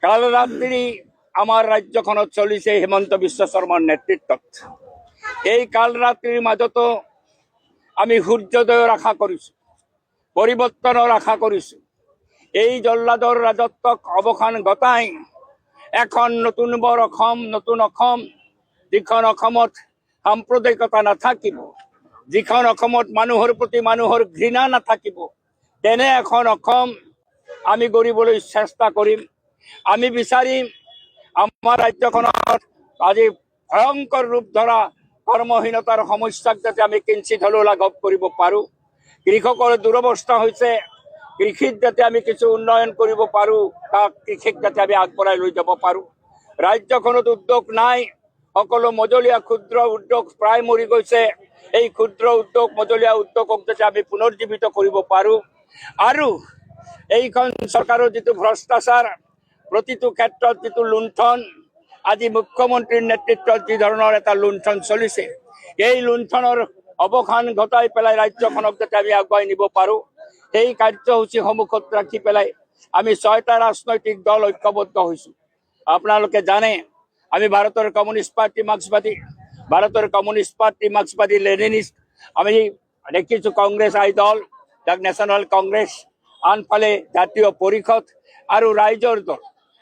কাল ৰাত্ৰি আমাৰ ৰাজ্যখনত চলিছে হিমন্ত বিশ্ব শৰ্মাৰ নেতৃত্বত। এই কাল ৰাত্ৰিৰ মাজতো আমি সূৰ্যোদয়ৰ আশা কৰিছো, পৰিৱৰ্তনৰ আশা কৰিছো। এই জল্লাদৰ ৰাজত্বক অৱসান ঘটাই এখন নতুন বৰ অসম, নতুন অসম, যিখন অসমত সাম্প্ৰদায়িকতা নাথাকিব, যিখন অসমত মানুহৰ প্ৰতি মানুহৰ ঘৃণা নাথাকিব, তেনে এখন অসম আমি গঢ়িবলৈ চেষ্টা কৰিম। আমি বিচাৰিম আমাৰ ৰাজ্যখনত আজি ভয়ংকৰ ৰূপ ধৰা কৰ্মহীনতাৰ সমস্যাক যাতে আমি কিঞ্চিত হ'লেও লাঘৱ কৰিব পাৰোঁ। কৃষকৰ দুৰৱস্থা হৈছে, কৃষিত যাতে আমি কিছু উন্নয়ন কৰিব পাৰোঁ, তাক কৃষিক যাতে আমি আগবঢ়াই লৈ যাব পাৰোঁ। ৰাজ্যখনত উদ্যোগ নাই, সকলো মজলীয়া ক্ষুদ্ৰ উদ্যোগ প্ৰায় মৰি গৈছে। এই ক্ষুদ্ৰ উদ্যোগ, মজলীয়া উদ্যোগক যাতে আমি পুনৰ্জীৱিত কৰিব পাৰোঁ। আৰু এইখন চৰকাৰৰ যিটো ভ্ৰষ্টাচাৰ, প্ৰতিটো ক্ষেত্ৰত যিটো লুণ্ঠন, আজি মুখ্যমন্ত্ৰীৰ নেতৃত্বত যি ধৰণৰ এটা লুণ্ঠন চলিছে, এই লুণ্ঠনৰ অৱসান ঘটাই পেলাই ৰাজ্যখনক যাতে আমি আগুৱাই নিব পাৰোঁ, সেই কাৰ্যসূচী সন্মুখত ৰাখি পেলাই আমি 6টা ৰাজনৈতিক দল ঐক্যবদ্ধ হৈছোঁ। আপোনালোকে জানে আমি ভাৰতৰ কমিউনিষ্ট পাৰ্টি মাৰ্ক্সবাদী, ভাৰতৰ কমিউনিষ্ট পাৰ্টি মাৰ্ক্সবাদী লেনিনিষ্ট, আমি দেখিছোঁ কংগ্ৰেছ আইদল, যাক নেশ্যনেল কংগ্ৰেছ, আনফালে জাতীয় পৰিষদ আৰু ৰাইজৰ দল।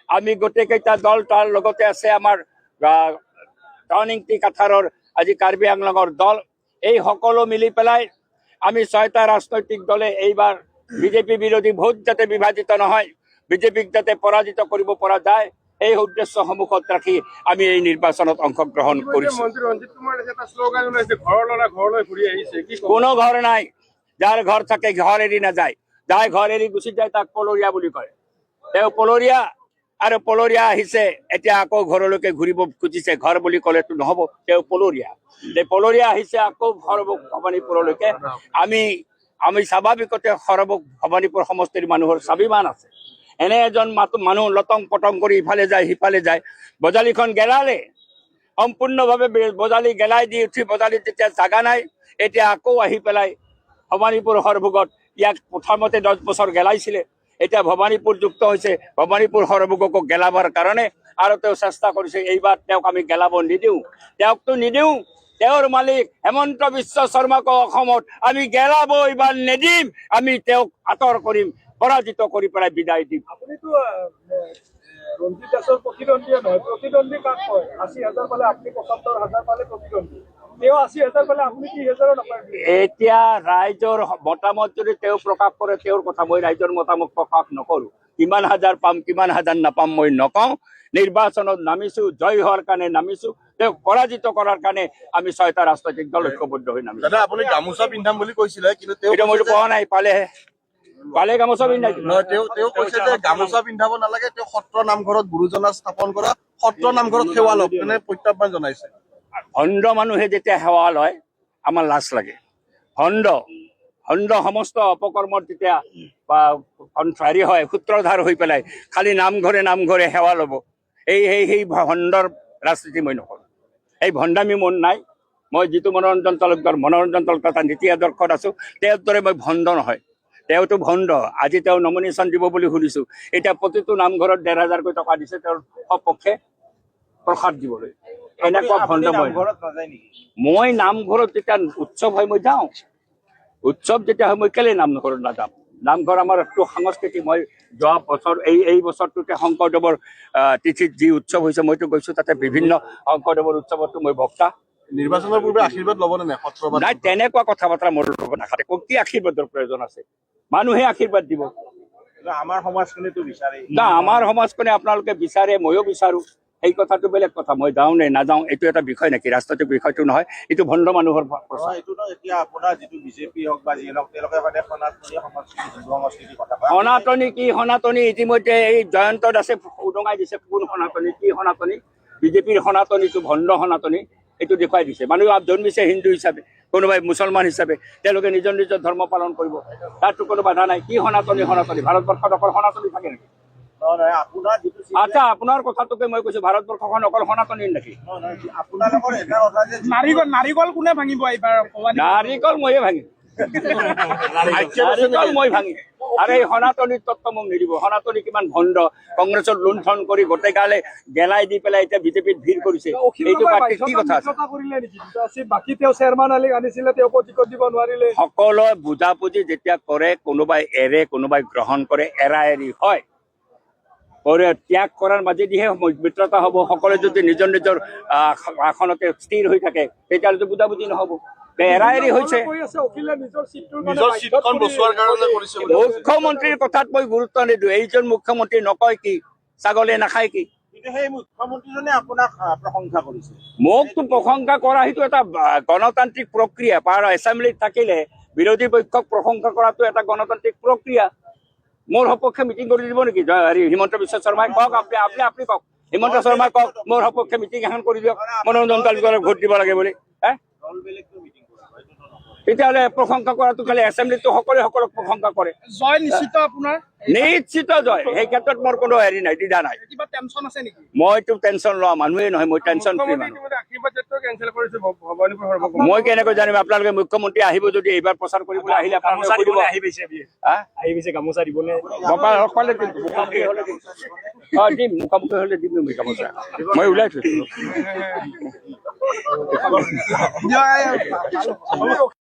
আমি গোটেইকেইটা দল, তাৰ লগতে আছে আমাৰ টাৰ্ণিং টি কাঠাৰৰ আজি কাৰ্বি আংলঙৰ দল। এই সকলো মিলি পেলাই আমি 6টা ৰাজনৈতিক দলে এইবাৰ বিজেপি বিৰোধী ভোট যাতে বিভাজিত নহয়, বিজেপিক যাতে পৰাজিত কৰিব পৰা যায়, এই উদ্দেশ্য সন্মুখত ৰাখি আমি এই নিৰ্বাচনত অংশগ্ৰহণ কৰিছোঁ। কোনো ঘৰ নাই, যাৰ ঘৰ থাকে ঘৰ এৰি নাযায়, যাৰ ঘৰ এৰি গুচি যায় তাক পলৰীয়া বুলি কয়। তেওঁ পলৰীয়া, আৰু পলৰীয়া আহিছে, এতিয়া আকৌ ঘৰলৈকে ঘূৰিব খুজিছে। ঘৰ বুলি ক'লেতো নহ'ব, তেওঁ পলৰীয়া। পলৰীয়া আহিছে আকৌ সৰবক ভৱানীপুৰলৈকে। আমি স্বাভাৱিকতে সৰবক ভৱানীপুৰ সমষ্টিৰ মানুহৰ স্বাভিমান আছে। এনে এজন মানুহ লটং পটং কৰি ইফালে যায় সিফালে যায়, বজালিখন গেলালে, সম্পূৰ্ণভাৱে বজালি গেলাই দি উঠি বজালিত যেতিয়া জাগা নাই, এতিয়া আকৌ আহি পেলাই ভৱানীপুৰ সৰভোগত ইয়াক প্ৰথমতে 10 বছৰ গেলাইছিলে, এতিয়া ভৱানীপুৰ যুক্ত হৈছে, ভৱানীপুৰ সৰভোগকো গেলাবৰ কাৰণে আৰু তেওঁ চেষ্টা কৰিছে। এইবাৰ তেওঁক আমি গেলাব নিদিওঁ, তেওঁকতো নিদিওঁ, তেওঁৰ মালিক হেমন্ত বিশ্ব শৰ্মাকো অসমত আমি গেলাব এইবাৰ নিদিম। আমি তেওঁক আঁতৰ কৰিম, পৰাজিত কৰি পেলাই বিদায় দিম। আপুনিতো ৰঞ্জিত দাসৰ প্ৰতিদ্বন্দ্বীয়ে নহয়, প্ৰতিদ্বন্দ্বী কাক কয়? 80,000 পালে, আপুনি 75,000 পালে প্ৰতিদ্বন্দ্বী, তেওঁ 80,000 পালে, আপুনি 30,000 নাপায়। এতিয়া ৰাইজৰ মতামত যদি তেওঁ প্ৰকাশ কৰে, তেওঁৰ কথা। মই ৰাইজৰ মতামত প্ৰকাশ নকৰোঁ। কিমান হাজাৰ পাম, কিমান হাজাৰ নাপাম মই নকওঁ। নিৰ্বাচনত নামিছোঁ, জয় হোৱাৰ কাৰণে নামিছোঁ, তেওঁক পৰাজিত কৰাৰ কাৰণে আমি 6টা ৰাজনৈতিক দল ঐক্যবদ্ধ হৈ নামিছোঁ। দাদা, আপুনি গামোচা পিন্ধাম বুলি কৈছিলে, কিন্তু এতিয়া মইতো কোৱা নাই, পালে গামোচা পিন্ধাই দিম। তেওঁ কৈছে যে গামোচা পিন্ধাব নালাগে, তেওঁ সত্ৰ নামঘৰত গুৰুজনা স্থাপন কৰা, সত্ৰ নামঘৰত সেৱা লওক, তেনে প্ৰত্যাহ্বান জনাইছে। ভণ্ড মানুহে যেতিয়া সেৱা লয় আমাৰ লাজ লাগে। ভণ্ড সমস্ত অপকৰ্মৰ যেতিয়া হেৰি হয়, সূত্ৰধাৰ হৈ পেলাই খালি নামঘৰে সেৱা ল'ব, সেই ভণ্ডৰ ৰাজনীতি মই নকৰোঁ। এই ভণ্ডামি মন নাই। মই যিটো মনোৰঞ্জন তালুকদাৰ এটা নীতি আদৰ্শত আছোঁ, তেওঁৰ দৰে মই ভণ্ড নহয়। তেওঁতো ভণ্ড। আজি তেওঁ নমিনেশ্যন দিব বুলি শুনিছোঁ। এতিয়া প্ৰতিটো নামঘৰত 1,500কৈ টকা দিছে তেওঁৰ সপক্ষে প্ৰসাদ দিবলৈ। এনেকুৱা ভণ্ড মই নামঘৰত যেতিয়া উৎসৱ হয় মই যাওঁ। উৎসৱ যেতিয়া হয় মই কেলে নামঘৰত নাযাম? নামঘৰ আমাৰ একটো সাংস্কৃতিক। মই যোৱা বছৰ এই বছৰটোতে শংকৰদেৱৰ তিথিত যি উৎসৱ হৈছে মইতো গৈছোঁ, তাতে বিভিন্ন শংকৰদেৱৰ উৎসৱতো মই বক্তা। নিৰ্বাচনৰ পূৰ্বে আশীৰ্বাদ ল'ব নে নাই? নাই, তেনেকুৱা কথা বতৰা মোৰ লগত নাখাতে। কি আশীৰ্বাদৰ প্ৰয়োজন আছে? মানুহে আশীৰ্বাদ দিব। আমাৰ সমাজখনেতো বিচাৰে না, আমাৰ সমাজখনে আপোনালোকে বিচাৰে, ময়ো বিচাৰোঁ, সেই কথাটো বেলেগ কথা। মই যাওঁ নে নাযাওঁ এইটো এটা বিষয় নেকি? ৰাজনৈতিক বিষয়টো নহয়, এইটো ভণ্ড মানুহৰ প্ৰচাৰ। এতিয়া আপোনাৰ যিটো বিজেপি হওক বা যিয়ে হওক, তেওঁলোকে মানে সনাতনী কি সনাতনী? ইতিমধ্যে এই জয়ন্ত দাসে উদঙাই দিছে। কোন সনাতনী, কি সনাতনী? বিজেপিৰ সনাতনীটো ভণ্ড সনাতনী, এইটো দেখুৱাই দিছে। মানুহে জন্মিছে হিন্দু হিচাপে, কোনোবাই মুছলমান হিচাপে, তেওঁলোকে নিজৰ নিজৰ ধৰ্ম পালন কৰিব, তাতো কোনো বাধা নাই। কি সনাতনী? ভাৰতবৰ্ষত অকল সনাতনী থাকে নেকি? আচ্ছা, আপোনাৰ কথাটোকে মই কৈছোঁ, ভাৰতবৰ্ষখন অকল সনাতনীৰ নেকি? নাৰিকল কোনে ভাঙিব এইবাৰ? নাৰিকল ময়ে ভাঙিম। নাৰিকল মই ভাঙি আৰু এই সনাতনী তত্ত্ব মোক নিদিব। সনাতনী কিমান ভণ্ড, কংগ্ৰেছত লুণ্ঠন কৰি গোটেই গালে গেলাই দি পেলাই এতিয়া বিজেপিত ভিৰ কৰিছে। এইটো পাৰ্টিৰ কি কথা আছে? কৰিলে নেকি বাকী তেওঁ চেয়াৰমান আলীক আনিছিলে, তেওঁ টিকট দিব নোৱাৰিলে। সকলোৱে বুজাবুজি যেতিয়া কৰে, কোনোবাই এৰে কোনোবাই গ্ৰহণ কৰে, এৰা এৰি হয়। ত্যাগ কৰাৰ মাজেদিহে মিত্ৰতা হ'ব। সকলোৱে যদি নিজৰ নিজৰ আসনতে স্থিৰ হৈ থাকে তেতিয়াহ'লেতো বুজাবুজি নহ'ব। এৰা এৰি হৈছে। নিজৰ চিটখন বচোৱাৰ কাৰণে কৰিছে বুলি। মুখ্যমন্ত্ৰীৰ কথাত মই গুৰুত্ব নিদিওঁ। এইজন মুখ্যমন্ত্ৰী নকয় কি, ছাগলীয়ে নাখায় কি? কিন্তু সেই মুখ্যমন্ত্ৰীজনে আপোনাক প্ৰশংসা কৰিছে। মোকতো প্ৰশংসা কৰা সেইটো এটা গণতান্ত্ৰিক প্ৰক্ৰিয়া। এছেম্বলিত থাকিলে বিৰোধী পক্ষক প্ৰশংসা কৰাটো এটা গণতান্ত্ৰিক প্ৰক্ৰিয়া। মোৰ সপক্ষে মিটিং কৰি দিব নেকি হিমন্ত বিশ্ব শৰ্মাই? কওক, আপুনি কওক। হিমন্ত শৰ্মাই কওক মোৰ সপক্ষে মিটিং এখন কৰি দিয়ক, মনোৰঞ্জন তালুকদাৰক ভোট দিব লাগে বুলি। তেতিয়াহ'লে প্ৰশংসা কৰাটো খালি এছেম্বলিতো সকলোৱে সকলোক প্ৰশংসা কৰে। জয় নিশ্চিত আপোনাৰ? নিশ্চিত জয়। সেই ক্ষেত্ৰত মোৰ কোনো হেৰি নাই, দ্বিধা নাই। কিবা টেনচন আছে নেকি? মইতো টেনচন লোৱা মানুহেই নহয়, মই টেনচন ফ্ৰী মানুহ। মই কেনেকৈ জানিম? আপোনালোকে মুখ্যমন্ত্ৰী আহিব যদি এইবাৰ প্ৰচাৰ কৰিবলৈ আহিলে আপোনালোকে গামোচা দিবনে? দিম, মুখামুখি হ'লে দিম গামোচা। মই ওলাই থৈছো।